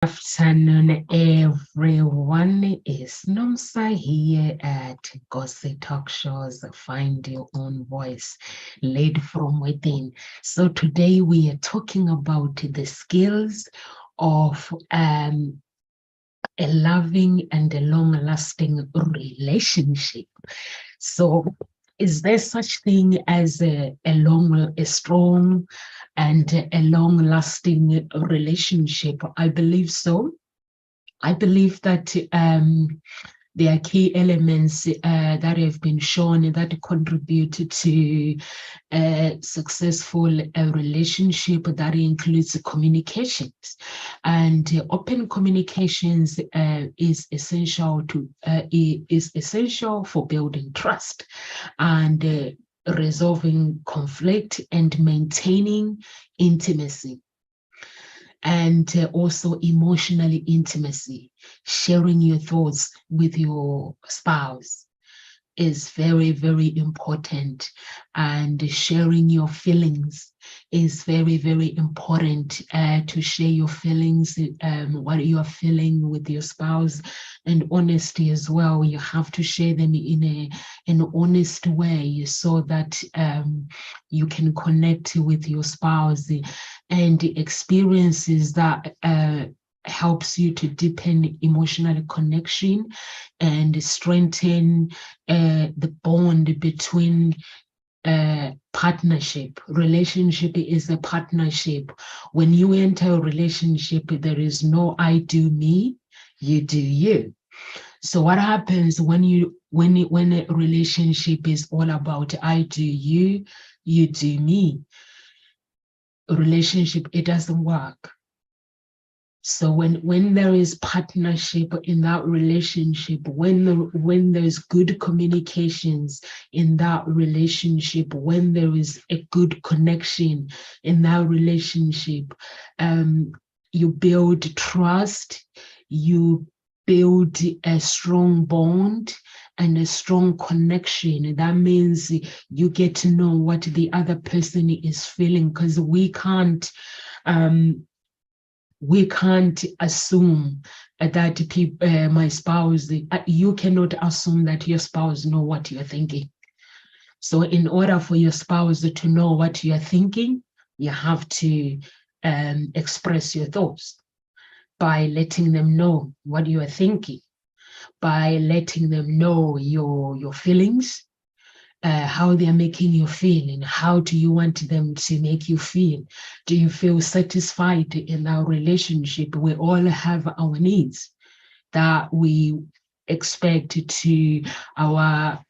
Afternoon, everyone. It's Nomsa here at Gossip Talk Shows. Find your own voice, led from within. So today we are talking about the skills of a loving and a long-lasting relationship. So, is there such thing as a strong and a long-lasting relationship? I believe so. I believe that there are key elements that have been shown that contribute to a successful relationship. That includes communications, and open communications is essential for building trust and resolving conflict and maintaining intimacy, and also emotional intimacy. Sharing your thoughts with your spouse is very, very important, and sharing your feelings is very, very important. To share your feelings, what you are feeling with your spouse, and honesty as well. You have to share them in an honest way so that you can connect with your spouse, and experiences that helps you to deepen emotional connection and strengthen the bond between partnership. Relationship is a partnership. When you enter a relationship, there is no I do me, you do you. So what happens when a relationship is all about I do you, you do me? A relationship, it doesn't work. So when there is partnership in that relationship, when there's good communications in that relationship, when there is a good connection in that relationship, you build trust, you build a strong bond and a strong connection. That means you get to know what the other person is feeling, because we can't assume that my spouse, you cannot assume that your spouse know what you're thinking. So in order for your spouse to know what you're thinking, you have to express your thoughts by letting them know what you are thinking, by letting them know your feelings, how they are making you feel, and how do you want them to make you feel. Do you feel satisfied in our relationship? We all have our needs that we expect to our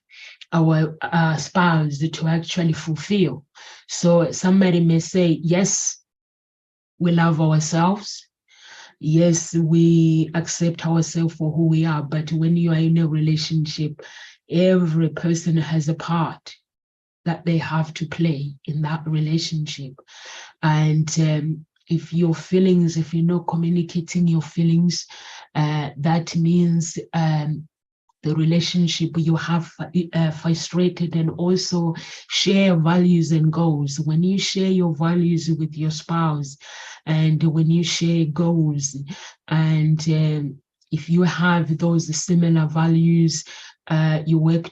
spouse to actually fulfill. So somebody may say, yes, we love ourselves. Yes, we accept ourselves for who we are. But when you are in a relationship, every person has a part that they have to play in that relationship. And if you're not communicating your feelings, that means the relationship you have frustrated. And also share values and goals. When you share your values with your spouse, and when you share goals, and if you have those similar values, you work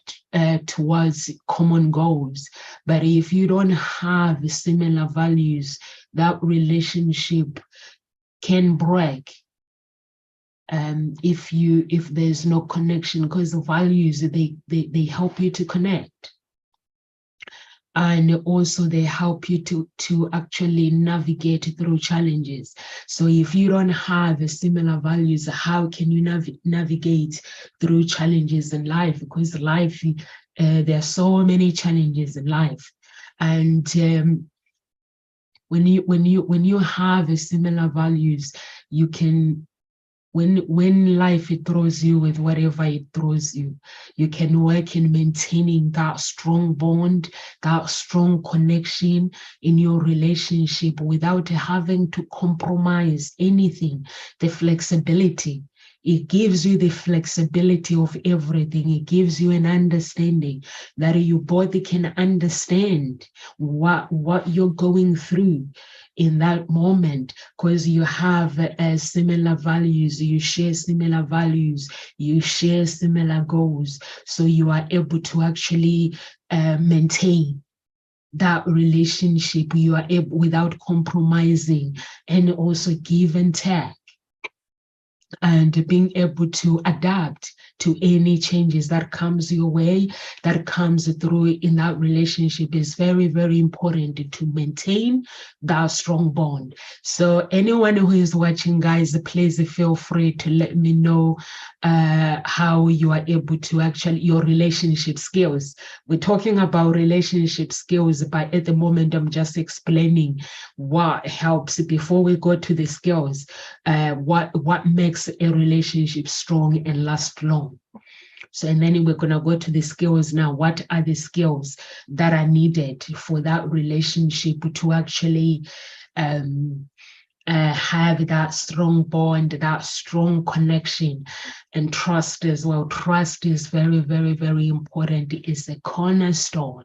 towards common goals. But if you don't have similar values, that relationship can break. If there's no connection, because the values, they help you to connect, and also they help you to actually navigate through challenges. So if you don't have similar values, how can you navigate through challenges in life? Because life, there are so many challenges in life, and when you have similar values, you can, when life throws you with whatever it throws you, you can work in maintaining that strong bond, that strong connection in your relationship without having to compromise anything. The flexibility It gives you the flexibility of everything. It gives you an understanding that you both can understand what you're going through in that moment, because you have similar values, you share similar values, you share similar goals. So you are able to actually maintain that relationship. You are able, without compromising, and also give and take, and being able to adapt to any changes that comes your way, that comes through in that relationship, is very, very important to maintain that strong bond. So anyone who is watching, guys, please feel free to let me know how you are able to actually, your relationship skills. We're talking about relationship skills, but at the moment I'm just explaining what helps before we go to the skills, what makes a relationship strong and last long. So, and then we're going to go to the skills now. What are the skills that are needed for that relationship to actually have that strong bond, that strong connection, and trust as well? Trust is very, very, very important. It's a cornerstone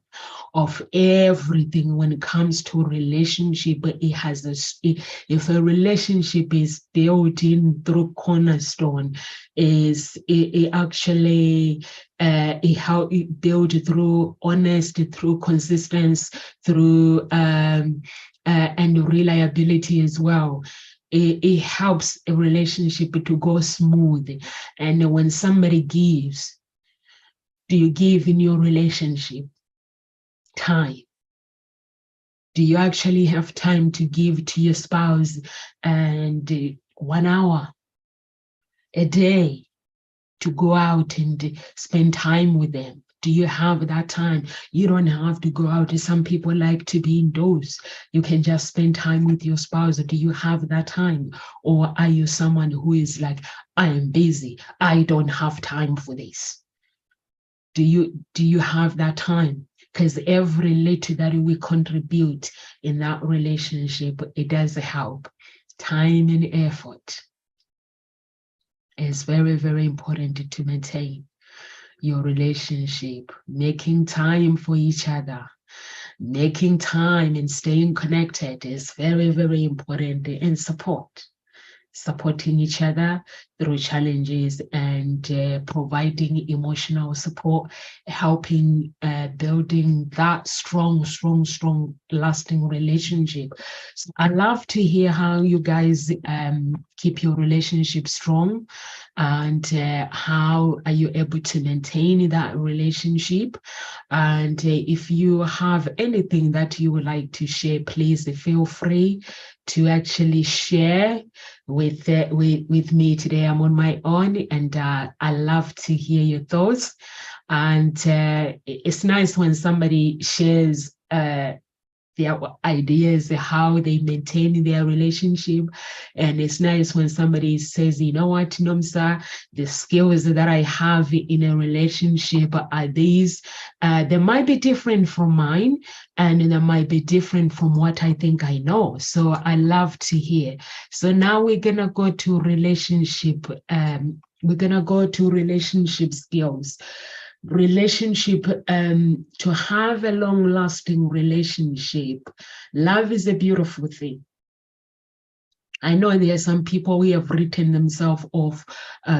of everything when it comes to relationship. It has if a relationship is built in through cornerstone, it actually how it built through honesty, through consistency, through and reliability as well. It helps a relationship to go smooth. And when somebody gives, do you give in your relationship time? Do you actually have time to give to your spouse, and 1 hour a day to go out and spend time with them? Do you have that time? You don't have to go out. Some people like to be indoors. You can just spend time with your spouse. Do you have that time? Or are you someone who is like, I am busy, I don't have time for this? Do you have that time? Because every little that we contribute in that relationship, it does help. Time and effort is very, very important to maintain your relationship. Making time for each other, making time and staying connected is very, very important. And supporting each other through challenges, and providing emotional support, helping building that strong, lasting relationship. So I love to hear how you guys keep your relationship strong, and how are you able to maintain that relationship. And if you have anything that you would like to share, please feel free to actually share with me today. I'm on my own, and I love to hear your thoughts. And it's nice when somebody shares their ideas, how they maintain their relationship. And it's nice when somebody says, you know what, Nomsa, the skills that I have in a relationship are these. They might be different from mine, and they might be different from what I think I know. So I love to hear. So now we're gonna go to relationship. We're gonna go to relationship skills. Relationship, to have a long-lasting relationship, love is a beautiful thing. I know there are some people who have written themselves off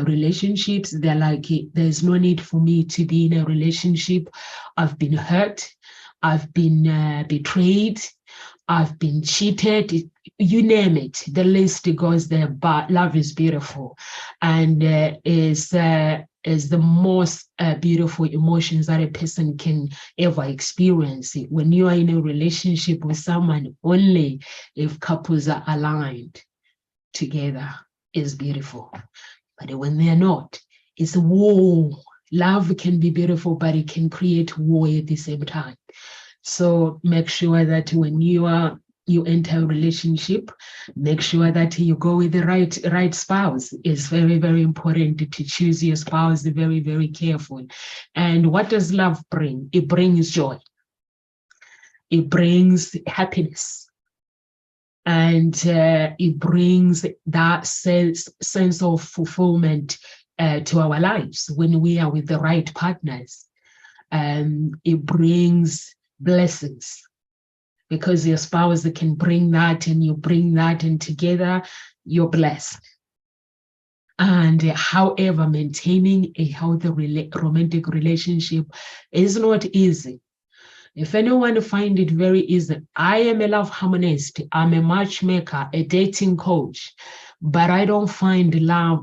relationships. They're like, there's no need for me to be in a relationship. I've been hurt, I've been betrayed, I've been cheated, you name it, the list goes there. But love is beautiful, and is the most beautiful emotions that a person can ever experience. When you are in a relationship with someone, only if couples are aligned together is beautiful. But when they're not, it's a war. Love can be beautiful, but it can create war at the same time. So make sure that when you enter a relationship, make sure that you go with the right spouse. It's very, very important to choose your spouse very, very careful. And what does love bring? It brings joy. It brings happiness. And it brings that sense of fulfillment to our lives when we are with the right partners. It brings blessings because your spouse can bring that, and you bring that, and together you're blessed. And however, maintaining a healthy romantic relationship is not easy. If anyone find it very easy, I am a love harmonist, I'm a matchmaker, a dating coach, but I don't find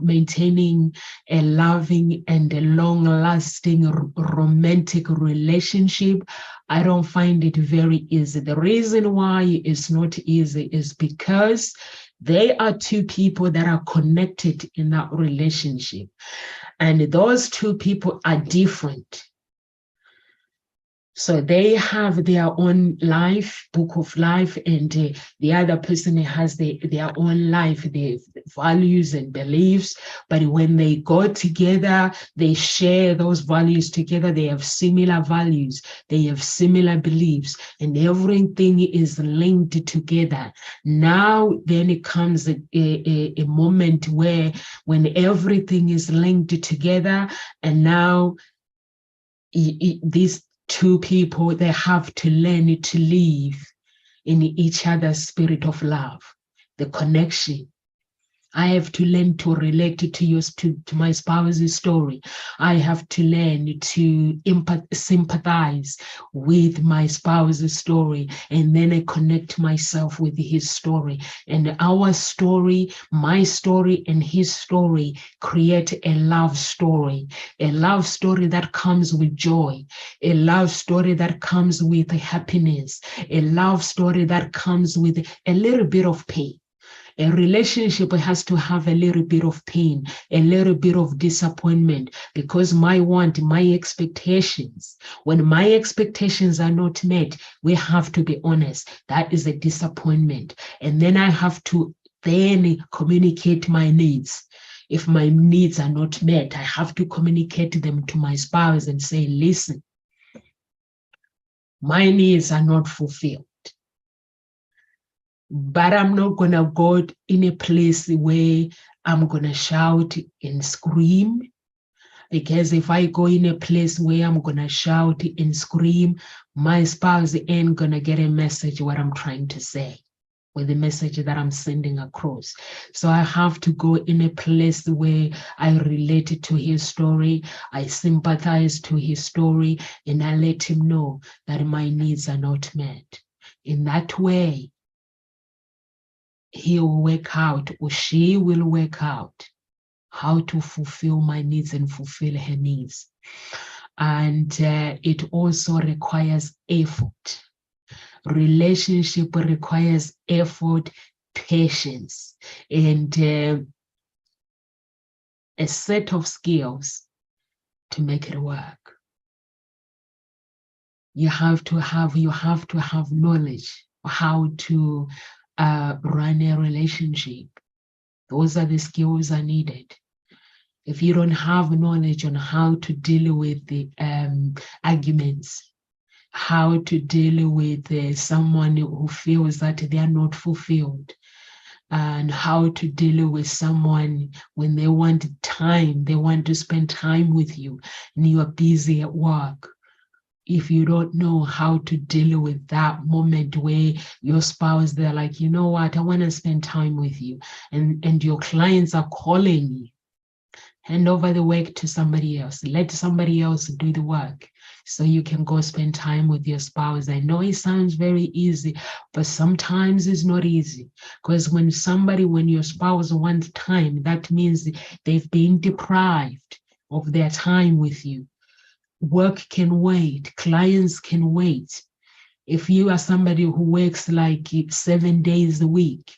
maintaining a loving and a long-lasting romantic relationship, I don't find it very easy. The reason why it's not easy is because they are two people that are connected in that relationship, and those two people are different. So they have their own life, book of life, and the other person has their own life, their values and beliefs. But when they go together, they share those values together. They have similar values. They have similar beliefs, and everything is linked together. Now, then it comes a moment where when everything is linked together, and now these two people, they have to learn to live in each other's spirit of love, the connection. I have to learn to relate to my spouse's story. I have to learn to sympathize with my spouse's story, and then I connect myself with his story. And our story, my story and his story, create a love story that comes with joy, a love story that comes with happiness, a love story that comes with a little bit of pain. A relationship has to have a little bit of pain, a little bit of disappointment, because my expectations, when my expectations are not met, we have to be honest, that is a disappointment. And then I have to then communicate my needs. If my needs are not met, I have to communicate them to my spouse and say, listen, my needs are not fulfilled. But I'm not going to go in a place where I'm going to shout and scream. Because if I go in a place where I'm going to shout and scream, my spouse ain't going to get a message what I'm trying to say, or the message that I'm sending across. So I have to go in a place where I relate to his story, I sympathize to his story, and I let him know that my needs are not met. In that way, he will work out, or she will work out, how to fulfill my needs and fulfill her needs. And it also requires effort. Relationship requires effort, patience, and a set of skills to make it work. You have to have knowledge how to run a relationship. Those are the skills are needed. If you don't have knowledge on how to deal with the arguments, how to deal with someone who feels that they are not fulfilled, and how to deal with someone when they want time, they want to spend time with you, and you are busy at work. If you don't know how to deal with that moment where your spouse, they're like, you know what, I want to spend time with you, and your clients are calling you, hand over the work to somebody else. Let somebody else do the work so you can go spend time with your spouse. I know it sounds very easy, but sometimes it's not easy, because when your spouse wants time, that means they've been deprived of their time with you. Work can wait, clients can wait. If you are somebody who works like 7 days a week,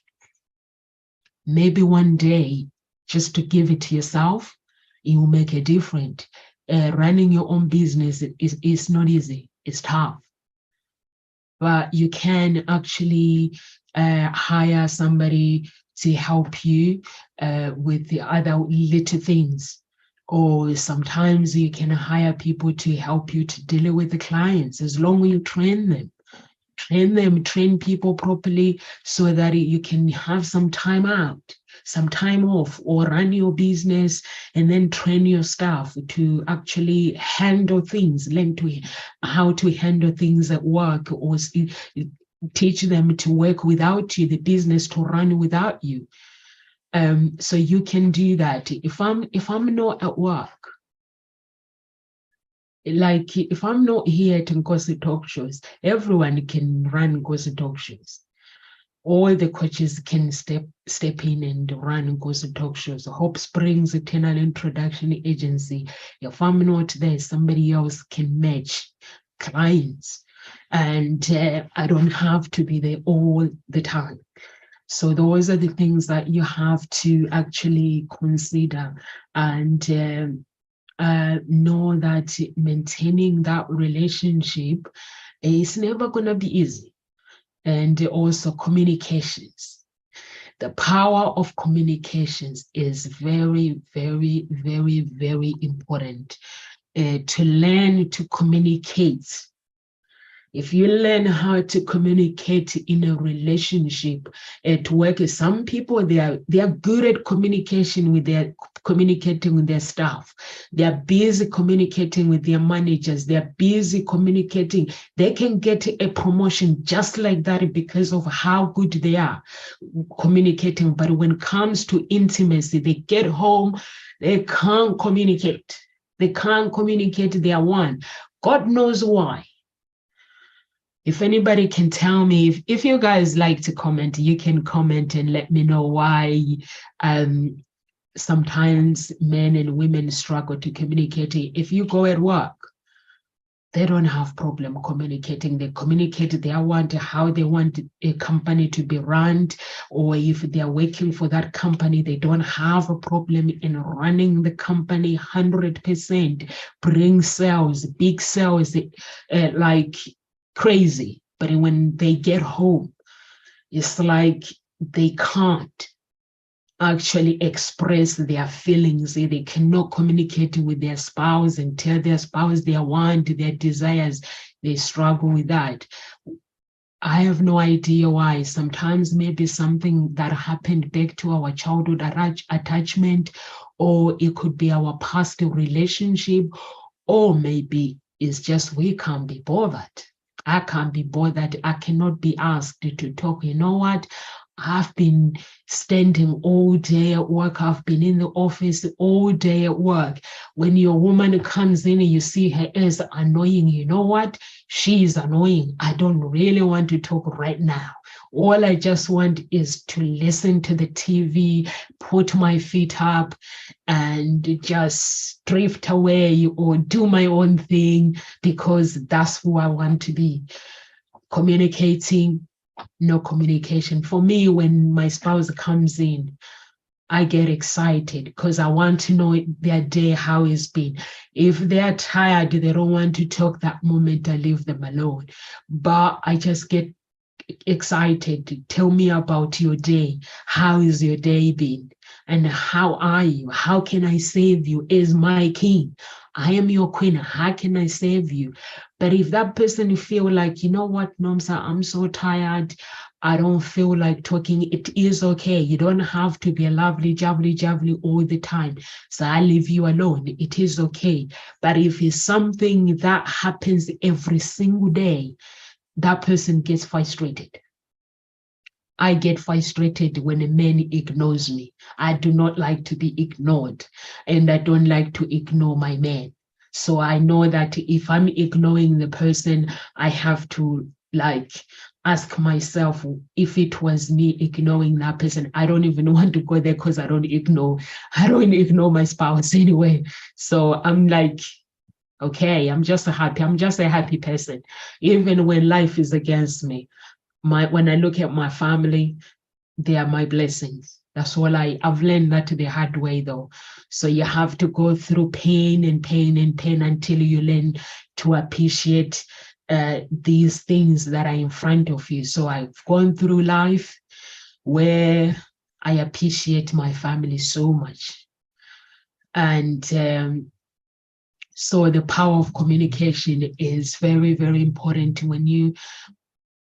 maybe one day just to give it to yourself, it will make a difference. Running your own business is not easy, it's tough. But you can actually hire somebody to help you with the other little things. Or sometimes you can hire people to help you to deal with the clients, as long as you train them. train people properly so that you can have some time out, some time off, or run your business and then train your staff to actually handle things, learn to how to handle things at work, or teach them to work without you, the business to run without you. So you can do that. If I'm not at work, like if I'm not here at Nkosi Talk Shows, everyone can run Nkosi Talk Shows. All the coaches can step in and run Nkosi Talk Shows. Hope Springs Eternal Introduction Agency. If I'm not there, somebody else can match clients, and I don't have to be there all the time. So those are the things that you have to actually consider, and know that maintaining that relationship is never going to be easy. And also communications. The power of communications is very, very, very, very important. To learn to communicate. If you learn how to communicate in a relationship at work, some people they are good at communicating with their staff. They are busy communicating with their managers. They are busy communicating. They can get a promotion just like that because of how good they are communicating. But when it comes to intimacy, they get home, they can't communicate. They can't communicate. They are one. God knows why. If anybody can tell me, if you guys like to comment, you can comment and let me know why sometimes men and women struggle to communicate. If you go at work, they don't have problem communicating. They communicate how they want a company to be run, or if they are working for that company, they don't have a problem in running the company 100%, bring sales, big sales, like crazy. But when they get home, it's like they can't actually express their feelings. They cannot communicate with their spouse and tell their spouse their want, their desires. They struggle with that. I have no idea why. Sometimes maybe something that happened back to our childhood attachment, or it could be our past relationship, or maybe it's just we can't be bothered. I can't be bothered. I cannot be asked to talk. You know what? I've been standing all day at work. I've been in the office all day at work. When your woman comes in and you see her as annoying, you know what? She is annoying. I don't really want to talk right now. All I just want is to listen to the TV, put my feet up, and just drift away or do my own thing, because that's who I want to be. Communicating, no communication. For me, when my spouse comes in, I get excited because I want to know their day, how it's been. If they're tired, they don't want to talk that moment, I leave them alone. But I just get excited. Tell me about your day. How is your day been? And how are you? How can I save you as my king? I am your queen. How can I save you? But if that person feel like, you know what, Nomsa, I'm so tired, I don't feel like talking, it is okay. You don't have to be a lovely, jabbly all the time. So I leave you alone. It is okay. But if it's something that happens every single day, that person gets frustrated. I get frustrated when a man ignores me. I do not like to be ignored, and I don't like to ignore my man. So I know that if I'm ignoring the person, I have to ask myself, if it was me ignoring that person. I don't even want to go there because I don't ignore my spouse anyway. So I'm like, okay, I'm just a happy person. Even when life is against me, when I look at my family, they are my blessings. That's all I've learned that the hard way though. So you have to go through pain until you learn to appreciate these things that are in front of you. So I've gone through life where I appreciate my family so much. And so the power of communication is very, very important when you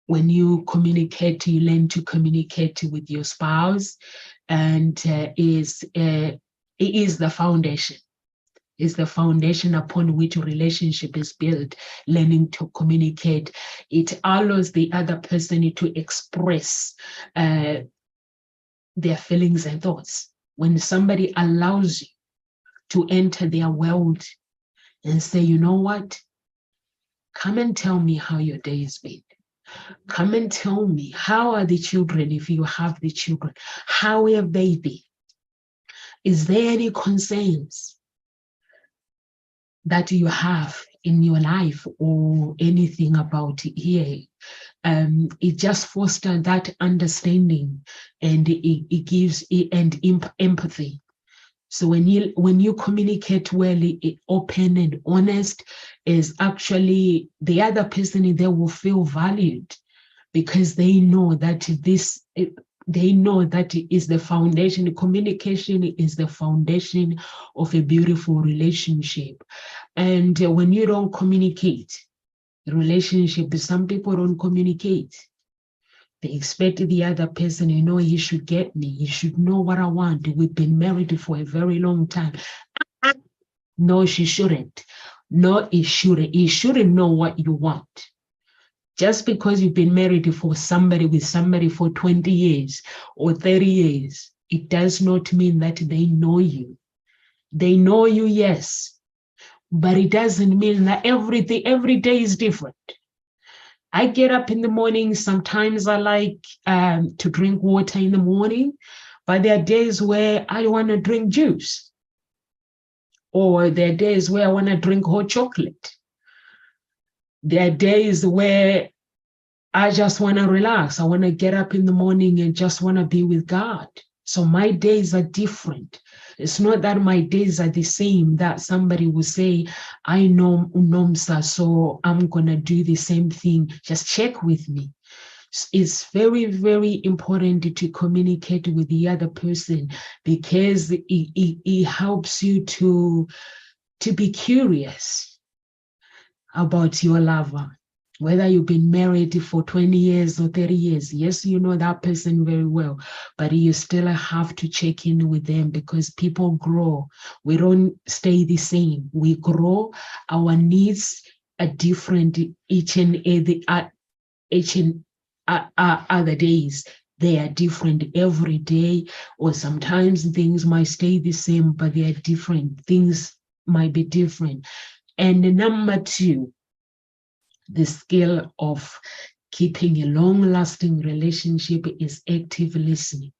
when you communicate, you learn to communicate with your spouse, and it is the foundation. Is the foundation upon which a relationship is built. Learning to communicate, it allows the other person to express their feelings and thoughts. When somebody allows you to enter their world and say, you know what, come and tell me how your day has been. Come and tell me, how are the children, if you have the children? How have they been? Is there any concerns that you have in your life or anything about it here? It just fosters that understanding, and it gives empathy. So when you communicate well, open and honest, is actually the other person, they will feel valued, because they know that it is the foundation. Communication is the foundation of a beautiful relationship. And when you don't communicate, the relationship, some people don't communicate. They expect the other person, he should get me. He should know what I want. We've been married for a very long time. No, she shouldn't. No, he shouldn't. He shouldn't know what you want. Just because you've been married with somebody for 20 years or 30 years, it does not mean that they know you. They know you, yes, but it doesn't mean that every day is different. I get up in the morning. Sometimes I like to drink water in the morning, but there are days where I want to drink juice, or there are days where I want to drink hot chocolate. There are days where I just want to relax. I want to get up in the morning and just want to be with God. So my days are different. It's not that my days are the same, that somebody will say, I know UNOMSA, so I'm going to do the same thing. Just check with me. It's very, very important to communicate with the other person, because it helps you to be curious about your lover. Whether you've been married for 20 years or 30 years, yes, you know that person very well, but you still have to check in with them, because people grow. We don't stay the same. We grow. Our needs are different each and other days. They are different every day, or sometimes things might stay the same, but they are different. Things might be different. And number two, the skill of keeping a long-lasting relationship is active listening.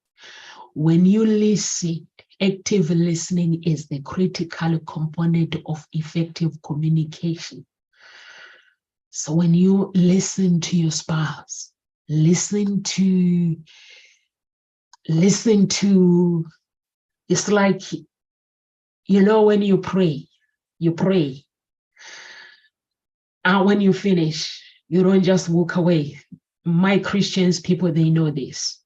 When you listen, active listening is the critical component of effective communication. So when you listen to your spouse, listen to, it's like, when you pray. And when you finish, you don't just walk away. My Christians people, they know this.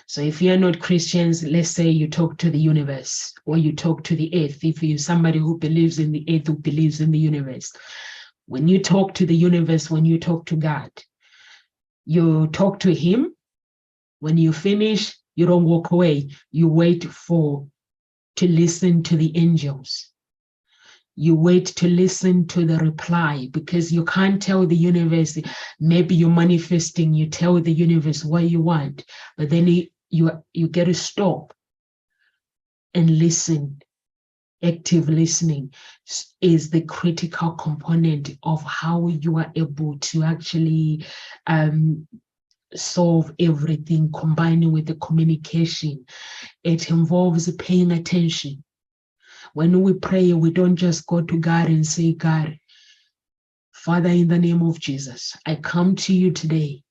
So if you're not Christians, let's say you talk to the universe, or you talk to the earth. If you're somebody who believes in the earth, who believes in the universe, when you talk to the universe, when you talk to God, you talk to him. When you finish, you don't walk away. You wait to listen to the angels. You wait to listen to the reply, because you can't tell the universe. Maybe you're manifesting, you tell the universe what you want, but then you get to stop and listen. Active listening is the critical component of how you are able to actually solve everything, combining with the communication. It involves paying attention. When we pray, we don't just go to God and say, God, Father, in the name of Jesus, I come to you today.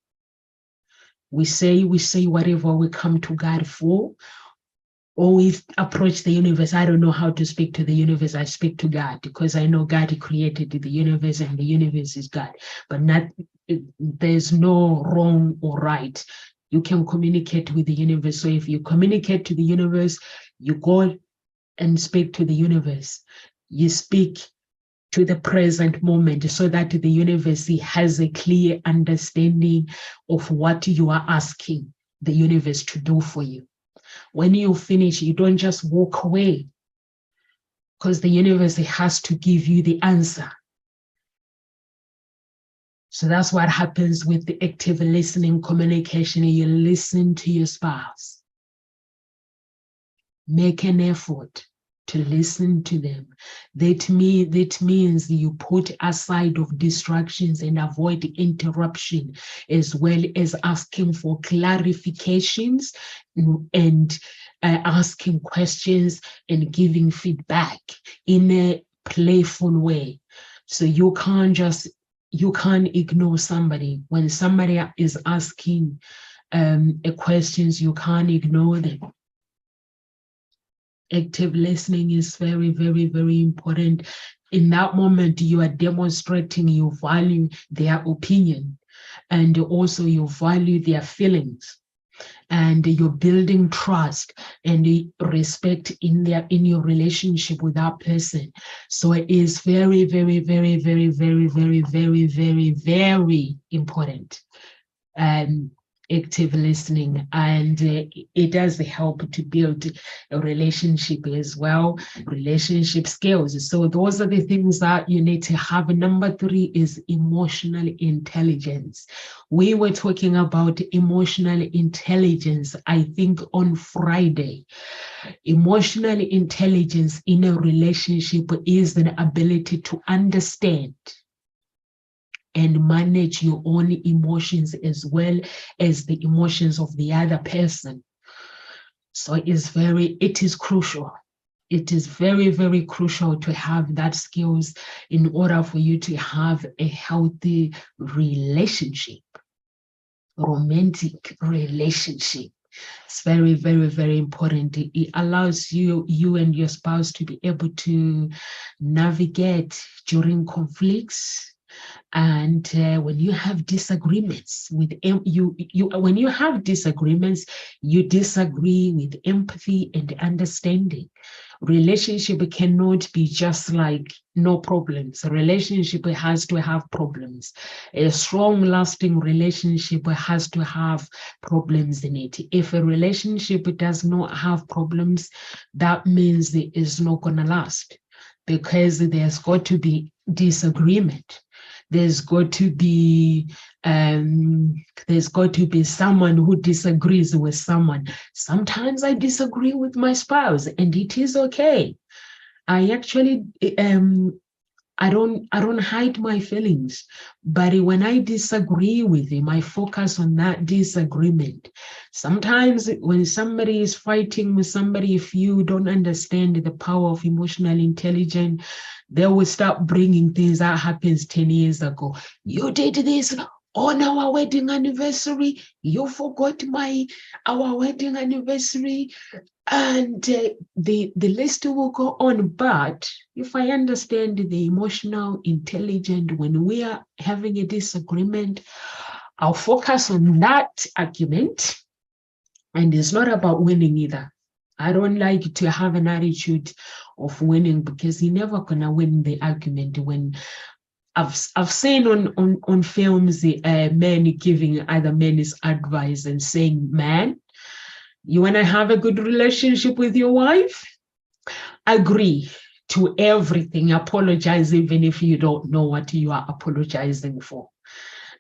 We say whatever we come to God for, or we approach the universe. I don't know how to speak to the universe. I speak to God, because I know God created the universe, and the universe is God. But there's no wrong or right. You can communicate with the universe. So if you communicate to the universe, you go and speak to the universe. You speak to the present moment so that the universe has a clear understanding of what you are asking the universe to do for you. When you finish, you don't just walk away, because the universe has to give you the answer. So that's what happens with the active listening communication. You listen to your spouse. Make an effort to listen to them. That means you put aside of distractions and avoid interruption, as well as asking for clarifications and asking questions and giving feedback in a playful way. So you can't ignore somebody. When somebody is asking questions, you can't ignore them. Active listening is very, very, very important. In that moment, you are demonstrating you value their opinion, and also you value their feelings, and you're building trust and respect in your relationship with that person. So it is very, very, very, very, very, very, very, very, very important. Active listening, and it does help to build a relationship as well, relationship skills. So those are the things that you need to have. Number 3 is emotional intelligence. We were talking about emotional intelligence, I think, on Friday. Emotional intelligence in a relationship is an ability to understand and manage your own emotions as well as the emotions of the other person. So it is crucial. It is very, very crucial to have that skills in order for you to have a healthy relationship, romantic relationship. It's very, very, very important. It allows you and your spouse to be able to navigate during conflicts. And when you have disagreements with when you have disagreements, you disagree with empathy and understanding. Relationship cannot be just like no problems. A relationship has to have problems. A strong, lasting relationship has to have problems in it. If a relationship does not have problems, that means it is not going to last, because there's got to be disagreement. There's got to be someone who disagrees with someone. Sometimes I disagree with my spouse, and it is okay. I actually I don't hide my feelings, but when I disagree with him, I focus on that disagreement. Sometimes when somebody is fighting with somebody, if you don't understand the power of emotional intelligence, they will start bringing things that happens 10 years ago. You did this on our wedding anniversary. You forgot our wedding anniversary. And the list will go on. But if I understand the emotional intelligence, when we are having a disagreement, I'll focus on that argument. And it's not about winning either. I don't like to have an attitude of winning, because you're never gonna win the argument. When I've seen on films men giving other men advice and saying, man, you want to have a good relationship with your wife? Agree to everything. Apologize even if you don't know what you are apologizing for,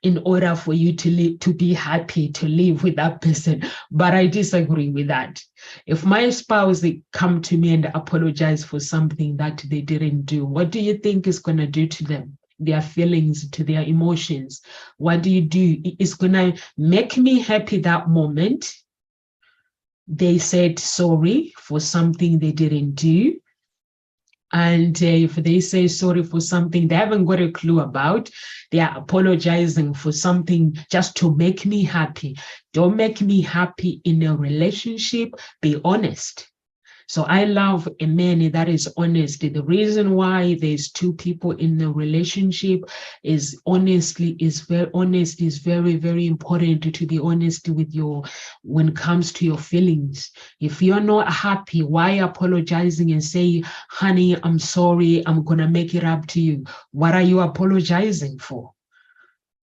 in order for you to be happy to live with that person. But I disagree with that. If my spouse come to me and apologize for something that they didn't do, what do you think is going to do to them? Their feelings, to their emotions? What do you do? It's going to make me happy that moment. They said sorry for something they didn't do. And if they say sorry for something they haven't got a clue about, they are apologizing for something just to make me happy. Don't make me happy in a relationship. Be honest. So I love a man that is honest. The reason why there's two people in the relationship is very, very important to be honest with when it comes to your feelings. If you're not happy, why apologizing and say, honey, I'm sorry, I'm gonna make it up to you? What are you apologizing for?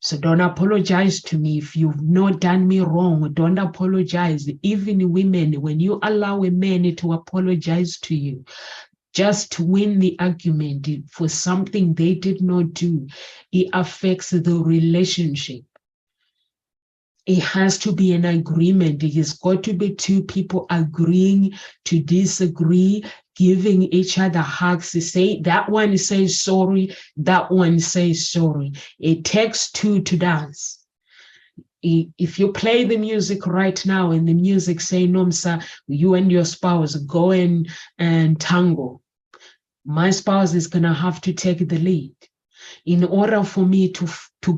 So don't apologize to me if you've not done me wrong. Don't apologize. Even women, when you allow a man to apologize to you, just to win the argument for something they did not do, it affects the relationship. It has to be an agreement. It has got to be two people agreeing to disagree, giving each other hugs. Say that one says sorry, that one says sorry. It takes two to dance. If you play the music right now and the music say, Nomsa, you and your spouse go and tango, my spouse is gonna have to take the lead. In order for me to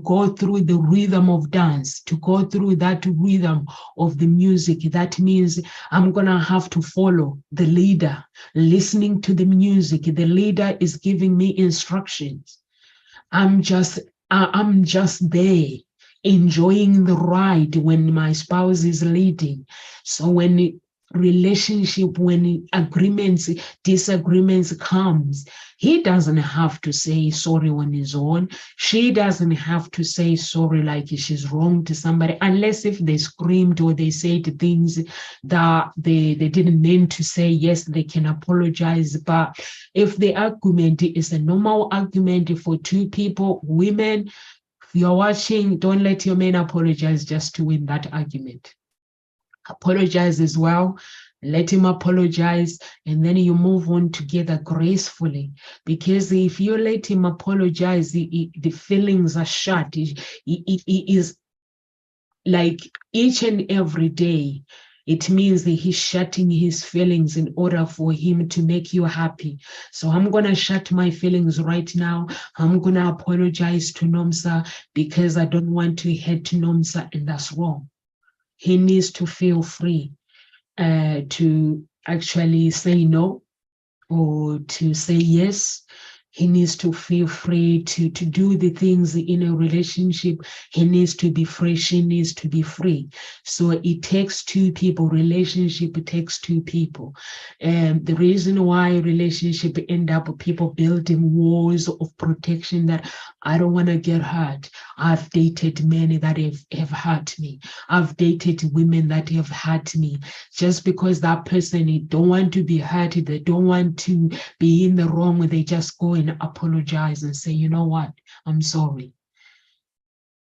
go through the rhythm of dance, to go through that rhythm of the music, that means I'm gonna have to follow the leader, listening to the music. The leader is giving me instructions. I'm just there, enjoying the ride when my spouse is leading. So when agreements, disagreements comes, he doesn't have to say sorry on his own. She doesn't have to say sorry like she's wrong to somebody, unless if they screamed or they said things that they didn't mean to say. Yes, they can apologize. But if the argument is a normal argument for two people, women, if you're watching, don't let your men apologize just to win that argument. Apologize as well. Let him apologize, and then you move on together gracefully. Because if you let him apologize, the feelings are shut. It is like each and every day. It means that he's shutting his feelings in order for him to make you happy. So I'm going to shut my feelings right now. I'm going to apologize to Nomsa because I don't want to hurt Nomsa, and that's wrong. He needs to feel free to actually say no or to say yes. He needs to feel free to do the things in a relationship. He needs to be free. She needs to be free. So it takes two people. Relationship takes two people. And the reason why relationship end up people building walls of protection that I don't want to get hurt. I've dated men that have hurt me. I've dated women that have hurt me. Just because that person don't want to be hurt, they don't want to be in the wrong, they just go and apologize and say, you know what, I'm sorry.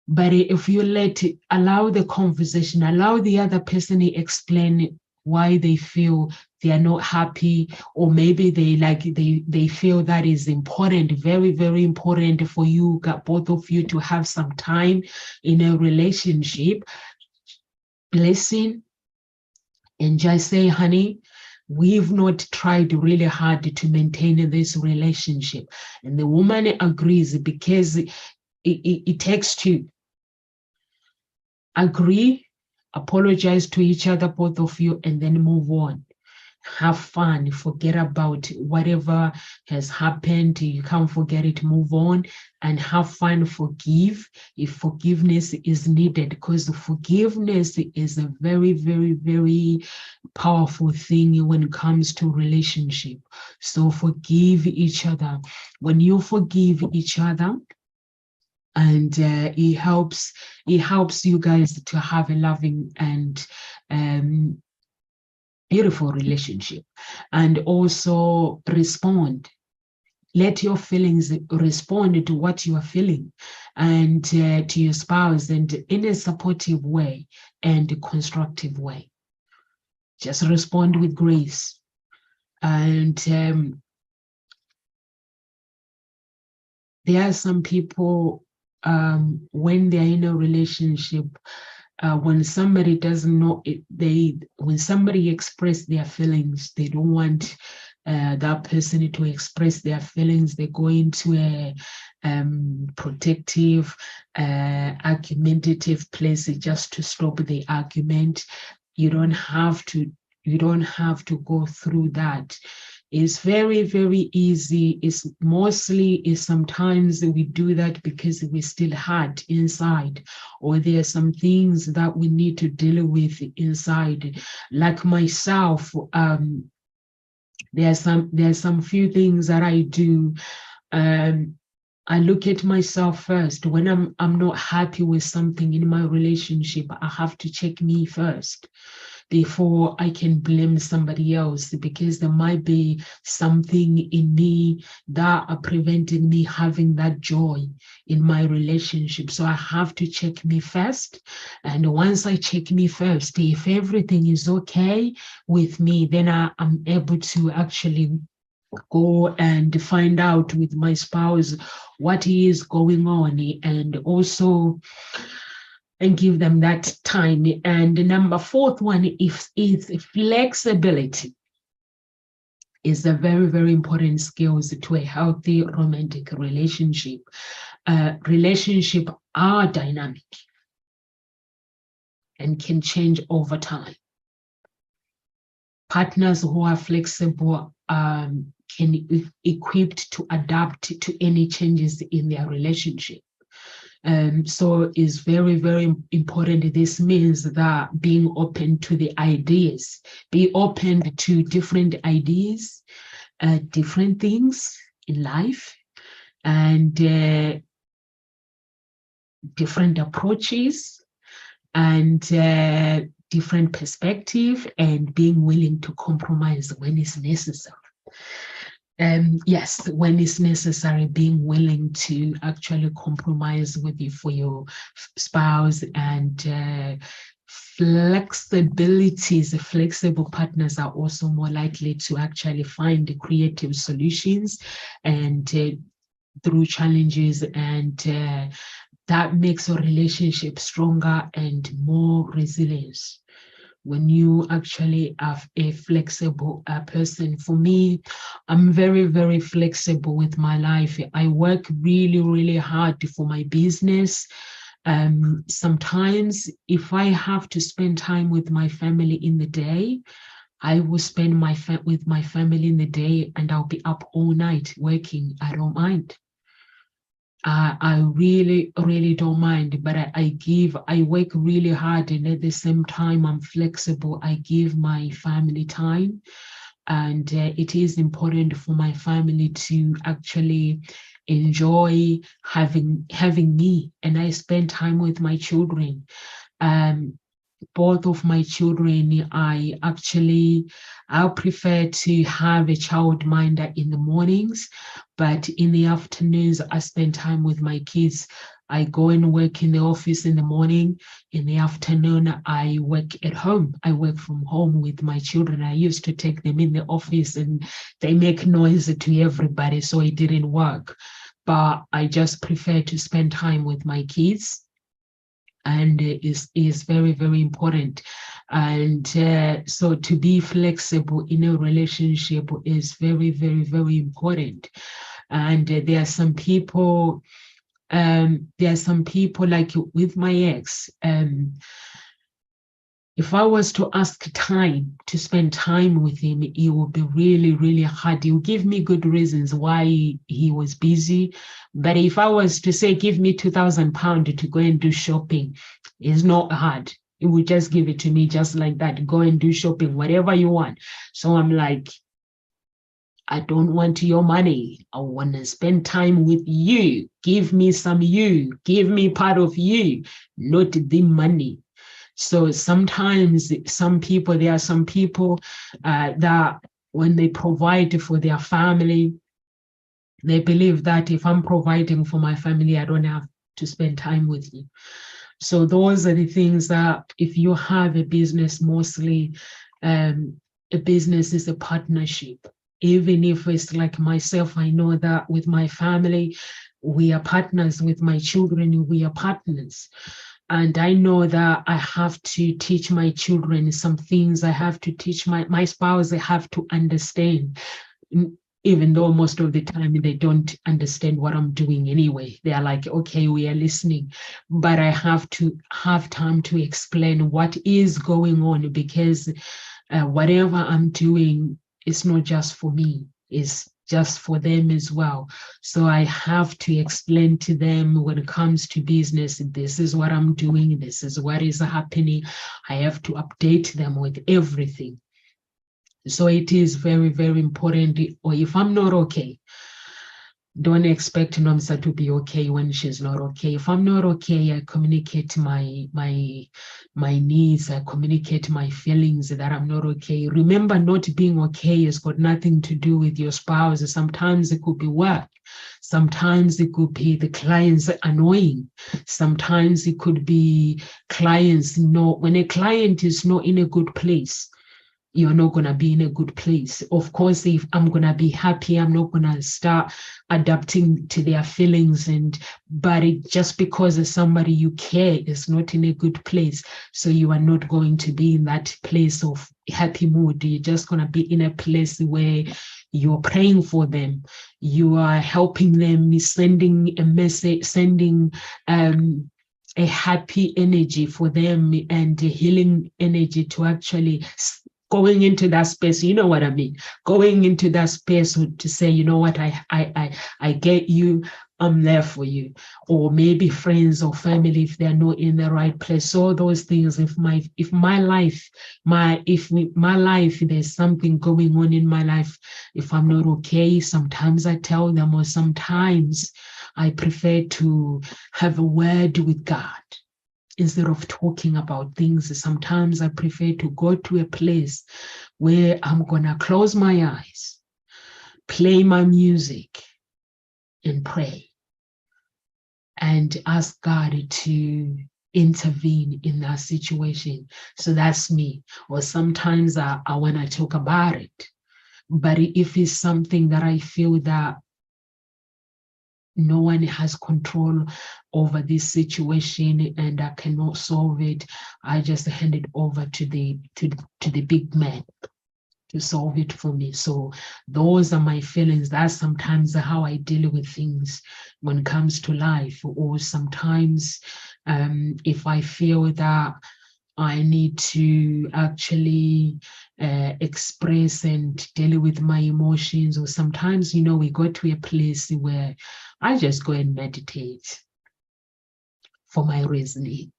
But if you allow the conversation, allow the other person to explain why they feel they are not happy, or maybe they feel that is important, very, very important for you, both of you, to have some time in a relationship. Listen and just say, honey, we've not tried really hard to maintain this relationship. And the woman agrees because it takes two. Agree, apologize to each other, both of you, and then move on. Have fun, forget about whatever has happened. You can't forget it, move on and have fun. Forgive if forgiveness is needed, because forgiveness is a very, very, very powerful thing when it comes to relationship. So forgive each other. When you forgive each other, and it helps you guys to have a loving and beautiful relationship. And also respond. Let your feelings respond to what you are feeling, and to your spouse, and in a supportive way and a constructive way. Just respond with grace. And there are some people, when they're in a relationship, when somebody doesn't know it, when somebody express their feelings, they don't want that person to express their feelings. They go into a protective, argumentative place just to stop the argument. You don't have to You don't have to go through that. It's very, very easy. It's sometimes we do that because we still hurt inside, or there are some things that we need to deal with inside. Like myself, there's some few things that I do. I look at myself first. When I'm not happy with something in my relationship, I have to check me first before I can blame somebody else, because there might be something in me that are preventing me having that joy in my relationship. So I have to check me first. And once I check me first, if everything is okay with me, then I'm able to actually go and find out with my spouse what is going on, and also and give them that time. And the number fourth one is flexibility. Is a very, very important skills to a healthy romantic relationship. Relationship are dynamic and can change over time. Partners who are flexible can equipped to adapt to any changes in their relationship. So it's very, very important. This means that being open to the ideas, be open to different ideas, different things in life, and different approaches, and different perspective, and being willing to compromise when it's necessary. Yes, when it's necessary, being willing to actually compromise with you for your spouse, and flexibilities. Flexible partners are also more likely to actually find creative solutions and through challenges, and that makes a relationship stronger and more resilient. When you actually have a flexible person. For me, I'm very, very flexible with my life. I work really, really hard for my business. Sometimes if I have to spend time with my family in the day, I will spend with my family in the day, and I'll be up all night working. I don't mind. I really, really don't mind, but I work really hard, and at the same time, I'm flexible. I give my family time, and it is important for my family to actually enjoy having me, and I spend time with my children. Both of my children, I'll prefer to have a childminder in the mornings, but in the afternoons, I spend time with my kids. I go and work in the office in the morning. In the afternoon, I work at home. I work from home with my children. I used to take them in the office and they make noise to everybody, so it didn't work. But I just prefer to spend time with my kids, and is very, very important. And so to be flexible in a relationship is very, very, very important. And there are some people like with my ex, if I was to ask time to spend time with him, it would be really, really hard. He would give me good reasons why he was busy. But if I was to say, give me £2,000 to go and do shopping, it's not hard. He would just give it to me just like that. Go and do shopping, whatever you want. So I'm like, I don't want your money. I want to spend time with you. Give me some you. Give me part of you, not the money. So sometimes there are some people that when they provide for their family, they believe that if I'm providing for my family, I don't have to spend time with you. So those are the things that if you have a business, mostly a business is a partnership. Even if it's like myself, I know that with my family, we are partners. With my children, we are partners. And I know that I have to teach my children some things. I have to teach my spouse. They have to understand, even though most of the time they don't understand what I'm doing anyway. They are like, okay, we are listening. But I have to have time to explain what is going on, because whatever I'm doing is not just for me, it's just for them as well. So I have to explain to them when it comes to business, this is what I'm doing, this is what is happening. I have to update them with everything. So it is very, very important. Or if I'm not okay, don't expect Nomsa to be okay when she's not okay. If I'm not okay, I communicate my needs, I communicate my feelings that I'm not okay. Remember, not being okay has got nothing to do with your spouse. Sometimes it could be work. Sometimes it could be the clients annoying. Sometimes it could be clients when a client is not in a good place, you're not going to be in a good place. Of course, if I'm going to be happy, I'm not going to start adapting to their feelings. But just because somebody you care is not in a good place, so you are not going to be in that place of happy mood. You're just going to be in a place where you're praying for them. You are helping them, sending a message, sending a happy energy for them and a healing energy to actually going into that space, you know what I mean? Going into that space to say, you know what, I get you, I'm there for you. Or maybe friends or family if they're not in the right place. So those things, if my life, there's something going on in my life, if I'm not okay, sometimes I tell them, or sometimes I prefer to have a word with God. Instead of talking about things, sometimes I prefer to go to a place where I'm going to close my eyes, play my music, and pray, and ask God to intervene in that situation. So that's me. Or sometimes I want to talk about it. But if it's something that I feel that no one has control over this situation and I cannot solve it, I just hand it over to the big man to solve it for me. So those are my feelings. That's sometimes how I deal with things when it comes to life. Or sometimes if I feel that I need to actually express and deal with my emotions, or sometimes, we go to a place where I just go and meditate for my reasoning.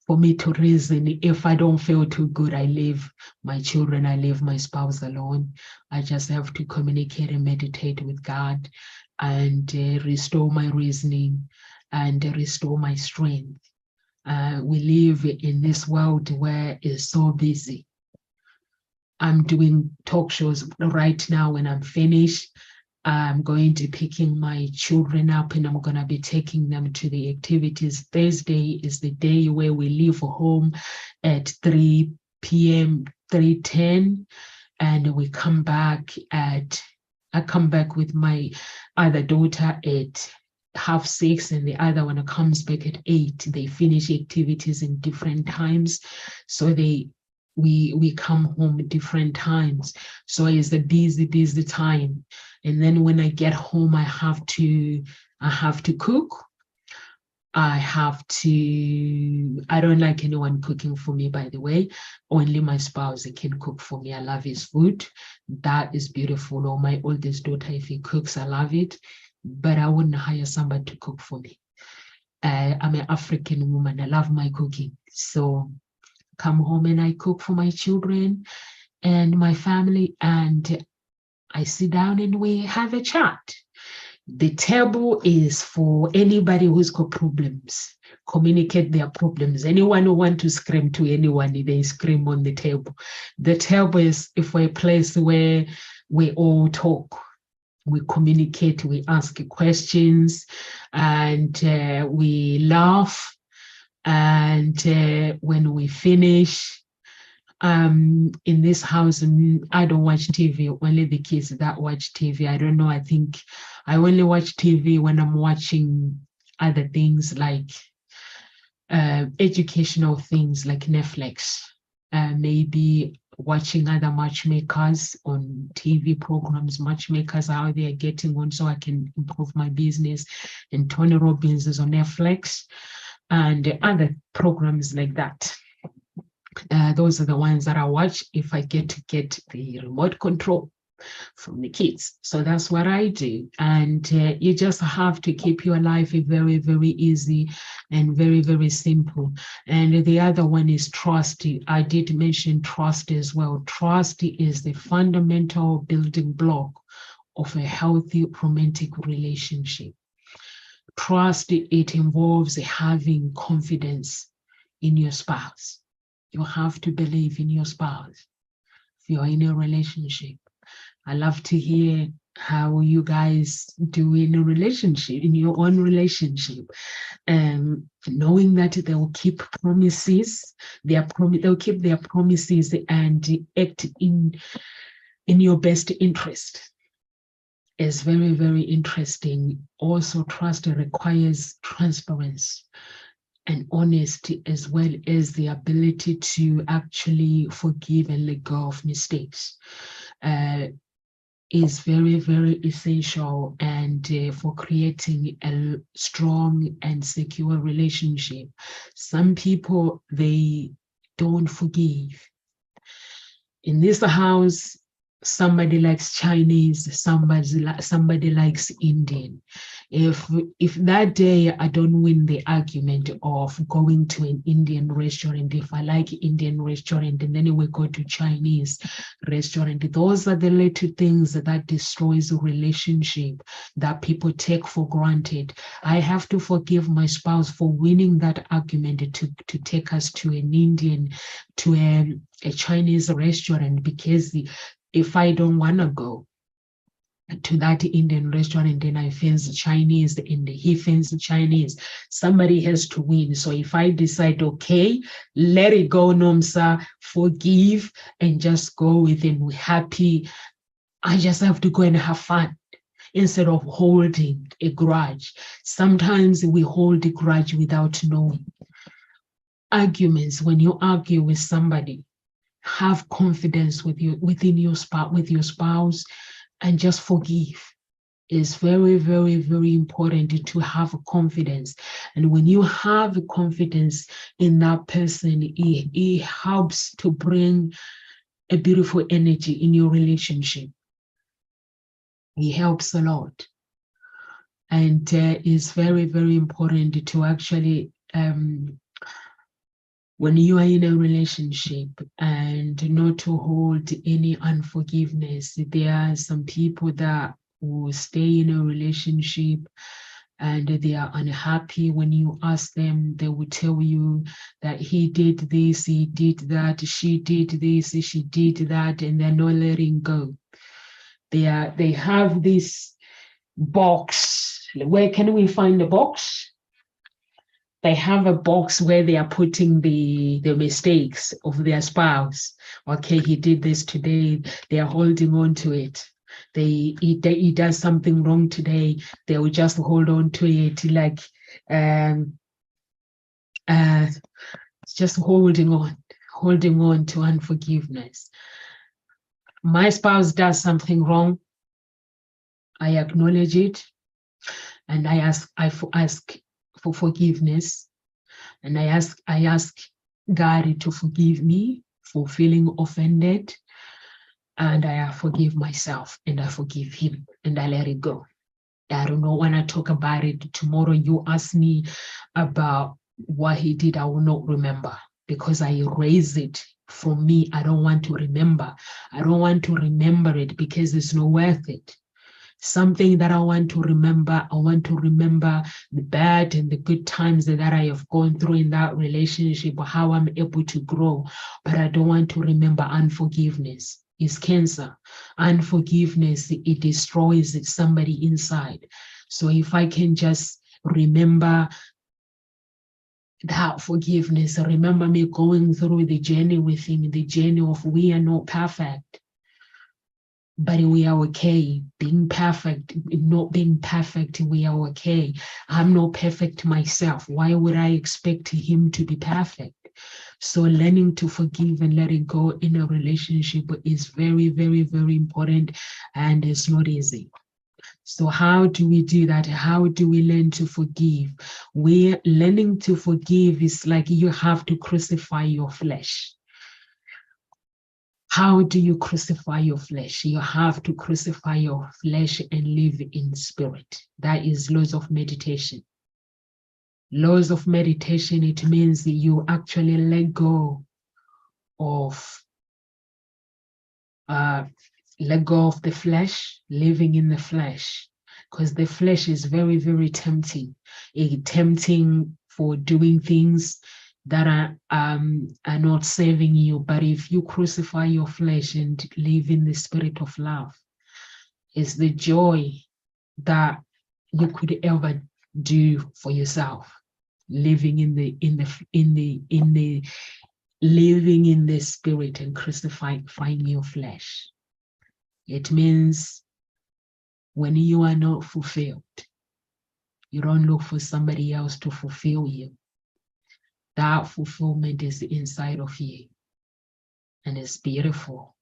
For me to reason, if I don't feel too good, I leave my children, I leave my spouse alone. I just have to communicate and meditate with God and restore my reasoning and restore my strength. We live in this world where it's so busy. I'm doing talk shows right now. When I'm finished, I'm going to picking my children up and I'm going to be taking them to the activities. Thursday is the day where we leave home at 3 p.m., 3:10, and we come back I come back with my other daughter at 6:30, and the other one comes back at 8. They finish activities in different times. So we come home at different times. So it's a busy time. And then when I get home, I have to cook. I don't like anyone cooking for me, by the way. Only my spouse can cook for me. I love his food. That is beautiful. Or my oldest daughter, if he cooks, I love it. But I wouldn't hire somebody to cook for me. I'm an African woman. I love my cooking. So come home and I cook for my children and my family, and I sit down and we have a chat. The table is for anybody who's got problems. Communicate their problems. Anyone who wants to scream to anyone, they scream on the table. The table is for a place where we all talk. We communicate, we ask questions, and we laugh. And when we finish, in this house, I don't watch TV, only the kids that watch TV. I don't know, I think I only watch TV when I'm watching other things like educational things like Netflix, maybe watching other matchmakers on TV programs, matchmakers, how they are getting on so I can improve my business. And Tony Robbins is on Netflix and other programs like that. Those are the ones that I watch if I get the remote control from the kids. So that's what I do. And you just have to keep your life very, very easy and very, very simple. And the other one is trust. I did mention trust as well. Trust is the fundamental building block of a healthy romantic relationship. Trust, it involves having confidence in your spouse. You have to believe in your spouse if you're in a relationship. I love to hear how you guys do in a relationship, in your own relationship, knowing that they'll keep promises, they'll keep their promises and act in your best interest. Is very, very interesting. Also, trust requires transparency and honesty, as well as the ability to actually forgive and let go of mistakes. Is very, very essential and for creating a strong and secure relationship. Some people, they don't forgive. In this house, somebody likes Chinese, somebody likes Indian. If that day I don't win the argument of going to an Indian restaurant, if I like Indian restaurant and then we go to Chinese restaurant, those are the little things that destroys a relationship that people take for granted. I have to forgive my spouse for winning that argument to take us to an Indian, to a Chinese restaurant, because if I don't want to go to that Indian restaurant and I fancy Chinese and he fancy Chinese, somebody has to win. So if I decide, okay, let it go, Nomsa, forgive, and just go with him, we're happy, I just have to go and have fun instead of holding a grudge. Sometimes we hold a grudge without knowing. Arguments, when you argue with somebody, have confidence within your spouse, and just forgive. Is very, very, very important to have confidence. And when you have confidence in that person, it helps to bring a beautiful energy in your relationship. It helps a lot. And it's very, very important to actually when you are in a relationship and not to hold any unforgiveness. There are some people that will stay in a relationship and they are unhappy. When you ask them, they will tell you that he did this, he did that, she did this, she did that, and they're not letting go. They have this box. Where can we find the box? They have a box where they are putting the mistakes of their spouse. Okay, he did this today. They are holding on to it. He does something wrong today. They will just hold on to it, like just holding on to unforgiveness. My spouse does something wrong. I acknowledge it, and I ask for forgiveness, and I ask God to forgive me for feeling offended, and I forgive myself, and I forgive him, and I let it go. I don't know when I talk about it tomorrow. You ask me about what he did, I will not remember, because I erase it from me. I don't want to remember. I don't want to remember it because it's not worth it. Something that I want to remember the bad and the good times that I have gone through in that relationship, how I'm able to grow. But I don't want to remember unforgiveness. It's cancer. Unforgiveness, it destroys somebody inside. So if I can just remember that forgiveness, remember me going through the journey with him, the journey of we are not perfect, but we are okay. Being perfect, not being perfect, we are okay. I'm not perfect myself. Why would I expect him to be perfect? So learning to forgive and let it go in a relationship is very, very, very important, and it's not easy. So how do we do that? How do we learn to forgive? Learning to forgive is like you have to crucify your flesh. How do you crucify your flesh? You have to crucify your flesh and live in spirit. That is laws of meditation. Laws of meditation, it means that you actually let go of the flesh, living in the flesh, because the flesh is very, very tempting. It's tempting for doing things that are not serving you. But if you crucify your flesh and live in the spirit of love, it's the joy that you could ever do for yourself. Living in the living in the spirit and crucifying your flesh. It means when you are not fulfilled, you don't look for somebody else to fulfill you. That fulfillment is inside of you, and it's beautiful.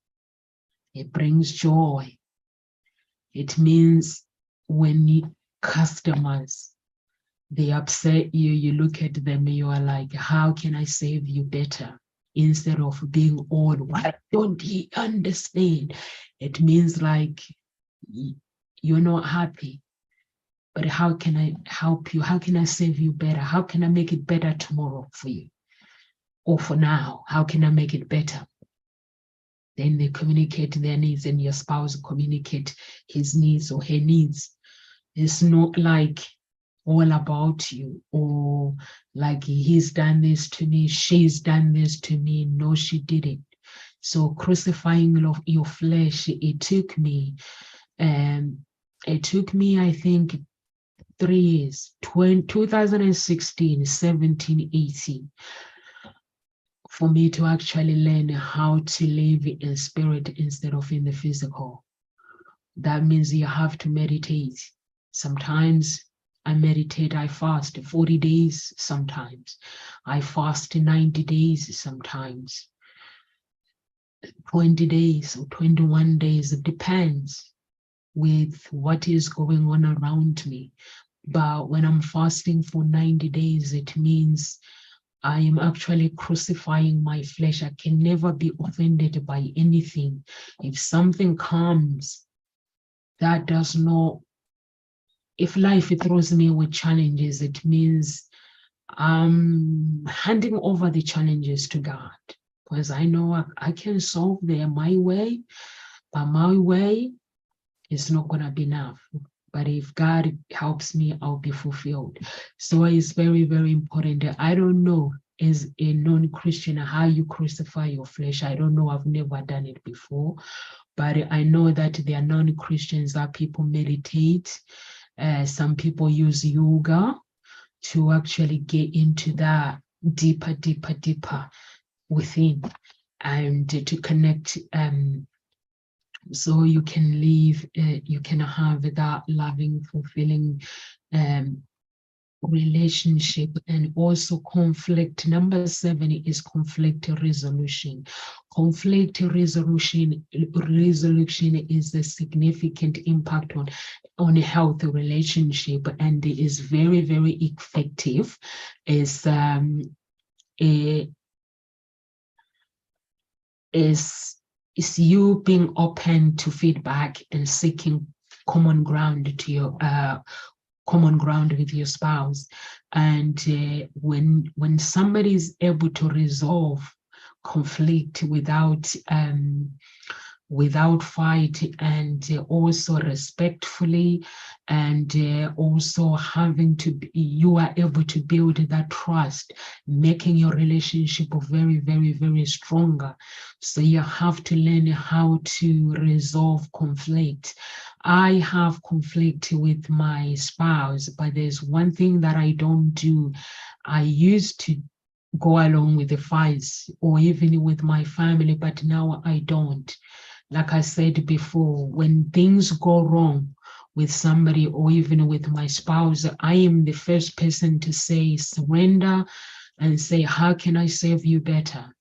It brings joy. It means when customers, they upset you, you look at them and you are like, how can I serve you better? Instead of being all, why don't he understand? It means like you're not happy, but how can I help you? How can I serve you better? How can I make it better tomorrow for you? Or for now, how can I make it better? Then they communicate their needs, and your spouse communicate his needs or her needs. It's not like all about you, or like he's done this to me, she's done this to me. No, she didn't. So crucifying of your flesh, it took me, I think, 3 years, 2016, 17, 18, for me to actually learn how to live in spirit instead of in the physical. That means you have to meditate. Sometimes I meditate, I fast 40 days sometimes. I fast 90 days sometimes. 20 days or 21 days, it depends with what is going on around me. But when I'm fasting for 90 days, it means I am actually crucifying my flesh. I can never be offended by anything. If something comes that does not, if life throws me with challenges, it means I'm handing over the challenges to God, because I know I can solve them my way, but my way is not going to be enough. But if God helps me, I'll be fulfilled. So it's very, very important. I don't know, as a non-Christian, how you crucify your flesh. I don't know. I've never done it before. But I know that there are non-Christians that people meditate. Some people use yoga to actually get into that deeper within, and to connect, so you can live, you can have that loving, fulfilling relationship. And also conflict. Number 7 is conflict resolution. Conflict resolution is a significant impact on a healthy relationship, and it is very, very effective. Is you being open to feedback and seeking common ground with your spouse. And when somebody is able to resolve conflict without fight, and also respectfully, and also having to be, you are able to build that trust, making your relationship very, very, very stronger. So you have to learn how to resolve conflict. I have conflict with my spouse, but there's one thing that I don't do. I used to go along with the fights, or even with my family, but now I don't. Like I said before, when things go wrong with somebody, or even with my spouse, I am the first person to say surrender and say, how can I serve you better?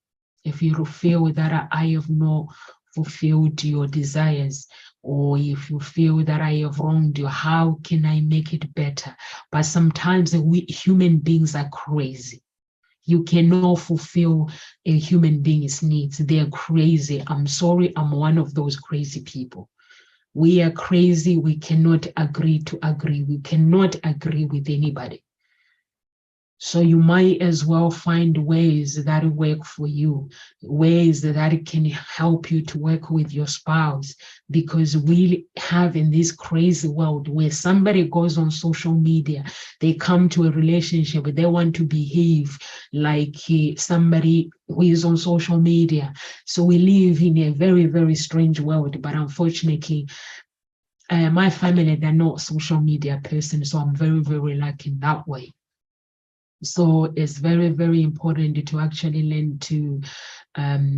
If you feel that I have not fulfilled your desires, or if you feel that I have wronged you, how can I make it better? But sometimes we human beings are crazy. You cannot fulfill a human being's needs. They're crazy. I'm sorry, I'm one of those crazy people. We are crazy. We cannot agree to agree. We cannot agree with anybody. So you might as well find ways that work for you, ways that can help you to work with your spouse, because we have in this crazy world where somebody goes on social media, they come to a relationship, they want to behave like somebody who is on social media. So we live in a very, very strange world, but unfortunately, my family, they're not social media person, so I'm very, very lucky in that way. So it's very, very important to actually learn to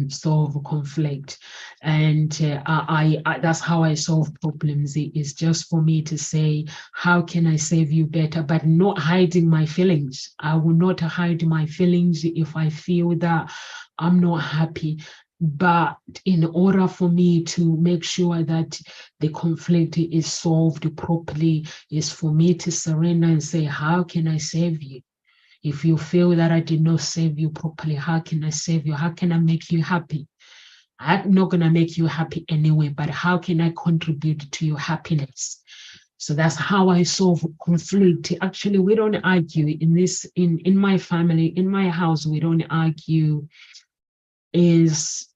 solve conflict. And I that's how I solve problems. It's just for me to say, how can I serve you better, but not hiding my feelings. I will not hide my feelings if I feel that I'm not happy. But in order for me to make sure that the conflict is solved properly, is for me to surrender and say, how can I serve you? If you feel that I did not serve you properly, how can I serve you? How can I make you happy? I'm not going to make you happy anyway, but how can I contribute to your happiness? So that's how I solve conflict. Actually, we don't argue in my family, in my house, we don't argue. Is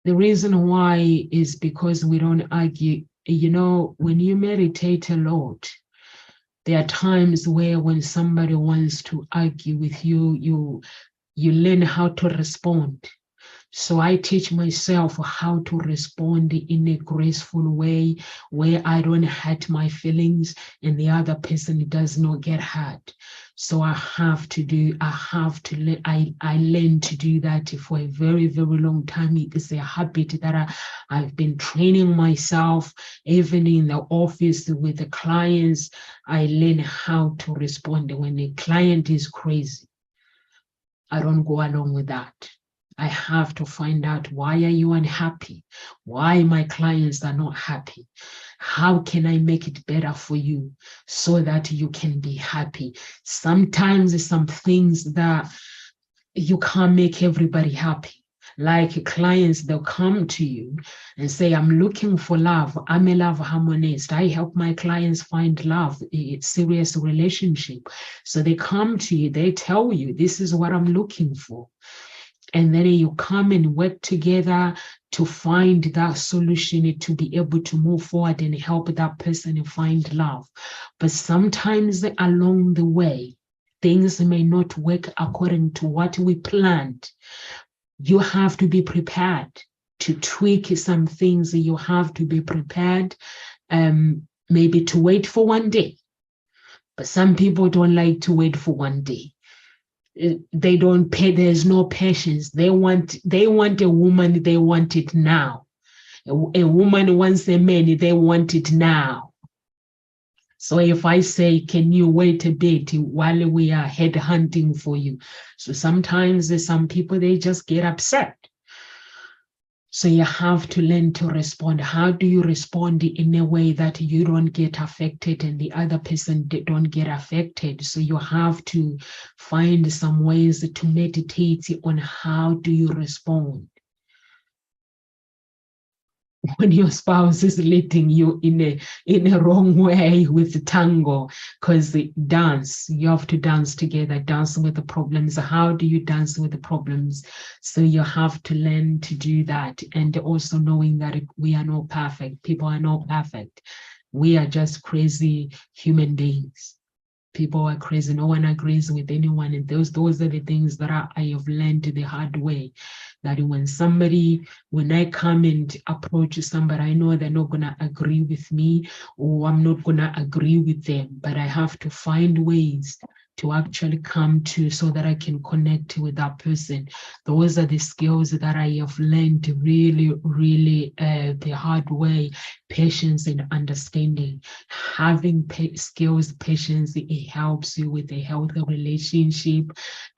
the reason why is because we don't argue. You know, when you meditate a lot, there are times where when somebody wants to argue with you, you learn how to respond. So I teach myself how to respond in a graceful way where I don't hurt my feelings and the other person does not get hurt. So I learned to do that for a very, very long time. It's a habit that I've been training myself, even in the office with the clients. I learn how to respond. When a client is crazy, I don't go along with that. I have to find out, why are you unhappy? Why my clients are not happy? How can I make it better for you so that you can be happy? Sometimes some things that you can't make everybody happy. Like clients, they'll come to you and say, I'm looking for love. I'm a love harmonist. I help my clients find love, a serious relationship. So they come to you, they tell you, this is what I'm looking for. And then you come and work together to find that solution to be able to move forward and help that person find love. But sometimes along the way, things may not work according to what we planned. You have to be prepared to tweak some things. You have to be prepared maybe to wait for one day. But some people don't like to wait for one day. They don't pay, there's no patience. They want a woman, they want it now. A woman wants a man, they want it now. So if I say, can you wait a bit while we are head hunting for you? So sometimes some people, they just get upset. So you have to learn to respond. How do you respond in a way that you don't get affected and the other person don't get affected? So you have to find some ways to meditate on how do you respond when your spouse is leading you in a wrong way with the tango, because you have to dance together, dance with the problems. How do you dance with the problems? So you have to learn to do that, and also knowing that we are not perfect. People are not perfect. We are just crazy human beings. People are crazy. No one agrees with anyone. And those are the things that I have learned the hard way. That when I come and approach somebody, I know they're not going to agree with me, or I'm not going to agree with them. But I have to find ways to actually come to so that I can connect with that person. Those are the skills that I have learned really, really the hard way. Patience and understanding. Having skills, patience, it helps you with a healthy relationship.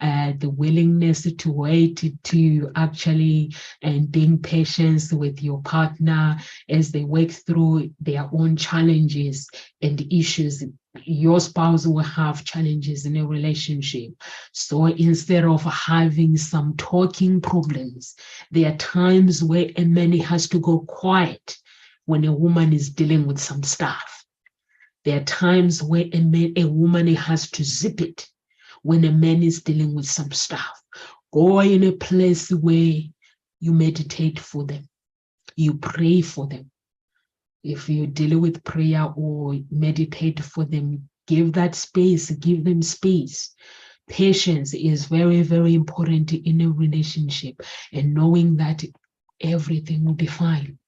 The willingness to wait, to actually, and being patient with your partner as they work through their own challenges and issues. your spouse will have challenges in a relationship. So instead of having some talking problems, there are times where a man has to go quiet when a woman is dealing with some stuff. There are times where a woman has to zip it when a man is dealing with some stuff. Go in a place where you meditate for them. You pray for them. If you deal with prayer or meditate for them, give that space, give them space. Patience is very, very important in a relationship, and knowing that everything will be fine.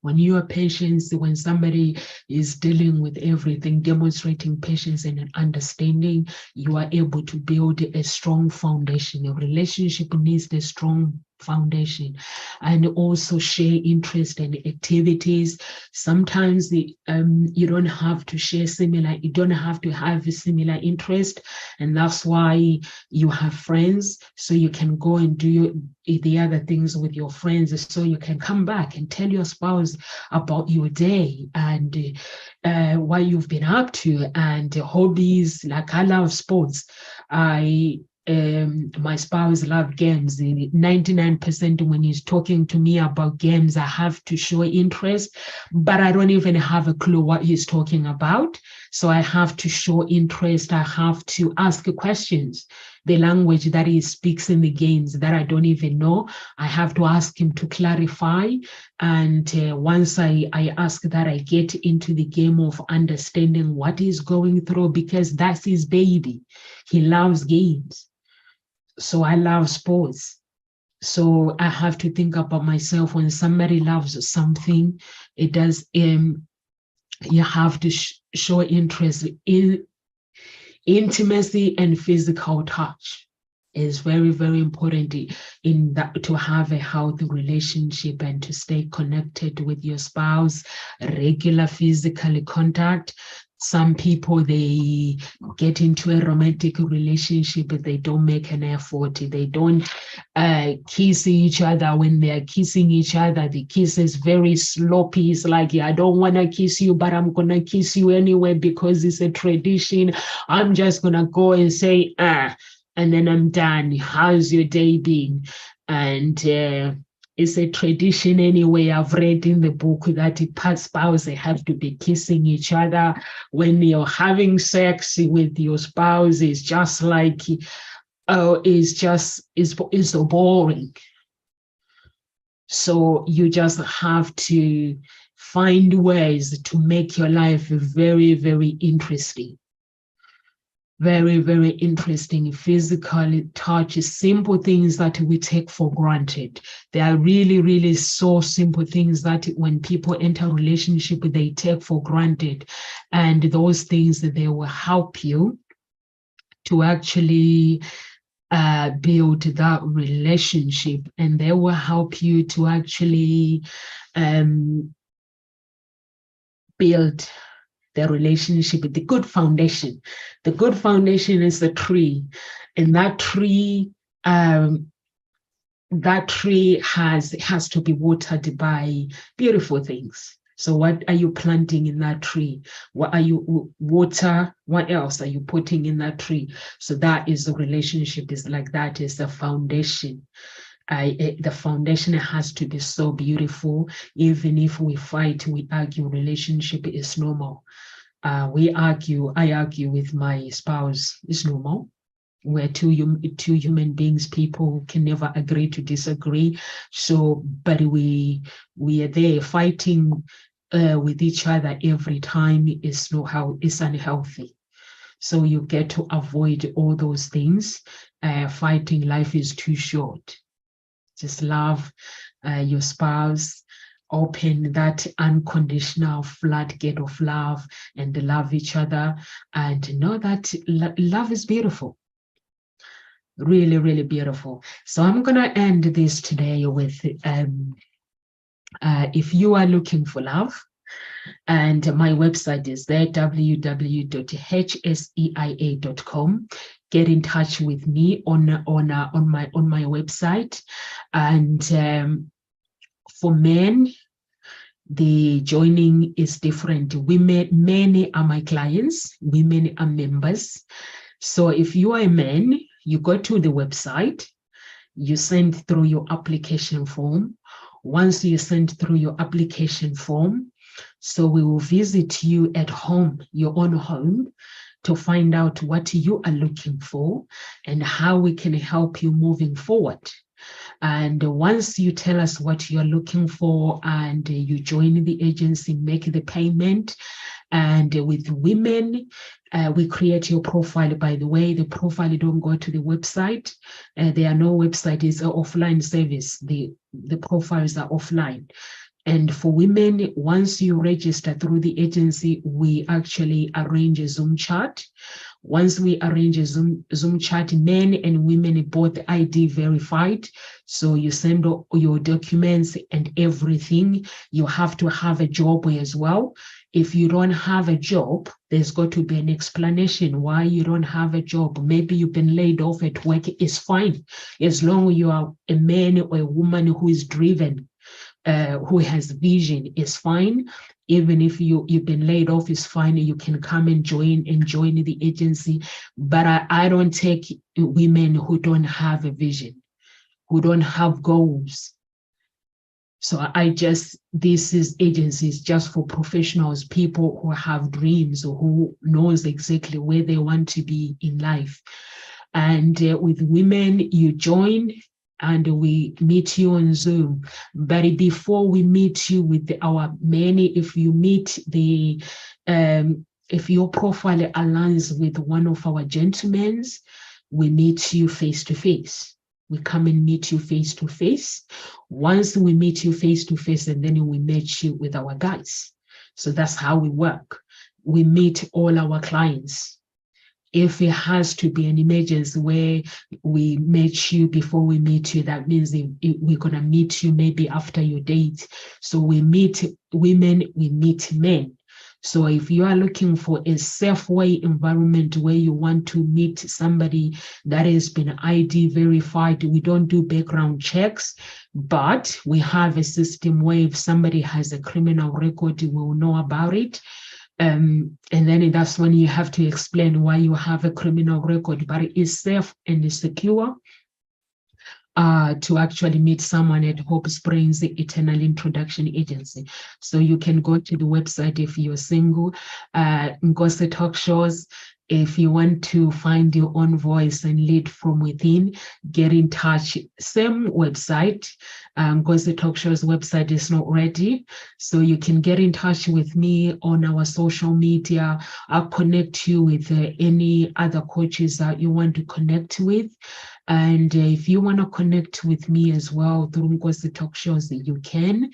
When you are patient, when somebody is dealing with everything, demonstrating patience and an understanding, you are able to build a strong foundation. A relationship needs a strong foundation, and also share interest and activities. Sometimes you don't have to share similar, you don't have to have a similar interest, and that's why you have friends, so you can go and do the other things with your friends, so you can come back and tell your spouse about your day and what you've been up to, and hobbies. Like I love sports. My spouse loves games. 99% when he's talking to me about games, I have to show interest, but I don't even have a clue what he's talking about. So I have to show interest. I have to ask questions. The language that he speaks in the games that I don't even know, I have to ask him to clarify. And once I ask that, I get into the game of understanding what he's going through, because that's his baby. He loves games. So I love sports. So I have to think about myself. When somebody loves something, it does, you have to show interest in intimacy, and physical touch is very, very important in that, to have a healthy relationship and to stay connected with your spouse. Regular physical contact. Some people, they get into a romantic relationship, but they don't make an effort. They don't kiss each other. When they are kissing each other, the kiss is very sloppy. It's like, yeah, I don't want to kiss you, but I'm going to kiss you anyway because it's a tradition. I'm just going to go and say, and then I'm done. How's your day been? And it's a tradition anyway. I've read in the book that spouses have to be kissing each other. When you're having sex with your spouse, it's just like, it's so boring. So you just have to find ways to make your life very, very interesting. Very, very interesting. Physical touch, simple things that we take for granted. They are really, really so simple things that when people enter a relationship, they take for granted. And those things, that they will help you to actually build that relationship, and they will help you to actually build the relationship, the good foundation. The good foundation is the tree, and that tree has to be watered by beautiful things. So what are you planting in that tree? What are you water? What else are you putting in that tree? So that is the relationship, is like that is the foundation. The foundation has to be so beautiful. Even if we fight, we argue, relationship is normal. I argue with my spouse, it's normal. We're two human beings. People can never agree to disagree. So, but we are there fighting with each other every time. It's unhealthy. So you get to avoid all those things. Fighting, life is too short. Just love your spouse. Open that unconditional floodgate of love and love each other, and know that love is beautiful. Really, really beautiful. So I'm going to end this today with, if you are looking for love, and my website is there, www.hseia.com. Get in touch with me on my website. And for men, The joining is different. Many are my clients, women are members. So if you are a man, you go to the website, you send through your application form. Once you send through your application form, so we will visit you at home, your own home, to find out what you are looking for and how we can help you moving forward. And once you tell us what you're looking for and you join the agency, make the payment. And with women, we create your profile. By the way, the profile, don't go to the website. There are no website, it's an offline service. The profiles are offline. And for women, once you register through the agency, we actually arrange a Zoom chat. Once we arrange a Zoom chat, men and women both ID verified. So you send your documents and everything. You have to have a job as well. If you don't have a job, there's got to be an explanation why you don't have a job. Maybe you've been laid off at work. It's fine. As long as you are a man or a woman who is driven, who has vision, is fine. Even if you've been laid off, is fine. You can come and join the agency. But I don't take women who don't have a vision, who don't have goals. So this is agencies just for professionals, people who have dreams or who knows exactly where they want to be in life. And with women, you join and we meet you on Zoom. But before we meet you with our men, if you meet if your profile aligns with one of our gentlemen, we meet you face to face. We come and meet you face to face. Once we meet you face to face, and then we match you with our guys. So that's how we work. We meet all our clients. If it has to be an emergency where we meet you before we meet you, that means we're going to meet you maybe after your date. So we meet women, we meet men. So if you are looking for a safe way environment where you want to meet somebody that has been ID verified, we don't do background checks, but we have a system where if somebody has a criminal record, we will know about it. And then that's when you have to explain why you have a criminal record, but it is safe and secure to actually meet someone at Hope Springs Eternal Introduction Agency. So you can go to the website if you're single, Nkosi Talk Shows. If you want to find your own voice and lead from within, get in touch. Same website. Nkosi Talk Show's website is not ready, so you can get in touch with me on our social media. I'll connect you with any other coaches that you want to connect with. And if you want to connect with me as well through Nkosi Talk Shows, you can.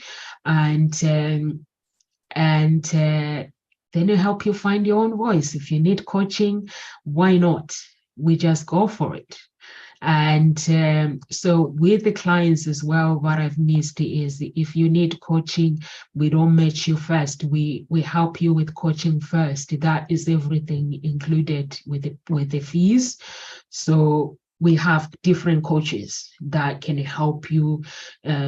Then I help you find your own voice. If you need coaching, why not? We just go for it. And so with the clients as well, what I've missed is if you need coaching, we don't match you first. We help you with coaching first. That is everything included with the fees. So we have different coaches that can help you.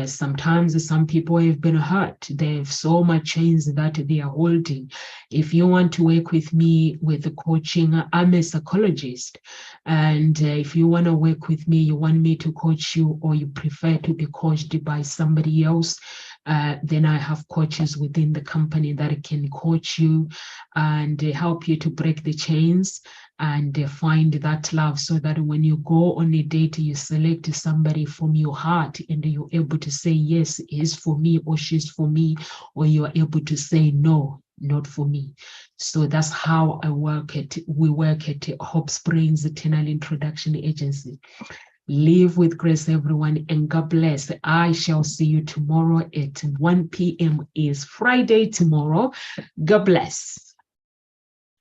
Sometimes some people have been hurt. They have so much chains that they are holding. If you want to work with me with the coaching, I'm a psychologist. And if you want to work with me, you want me to coach you, or you prefer to be coached by somebody else, then I have coaches within the company that can coach you and help you to break the chains and find that love, so that when you go on a date, you select somebody from your heart and you're able to say, yes, he's for me or she's for me, or you're able to say, no, not for me. So that's how we work at Hope Springs Eternal Introduction Agency. Live with grace, everyone, and God bless. I shall see you tomorrow at 1 p.m. is Friday tomorrow. God bless.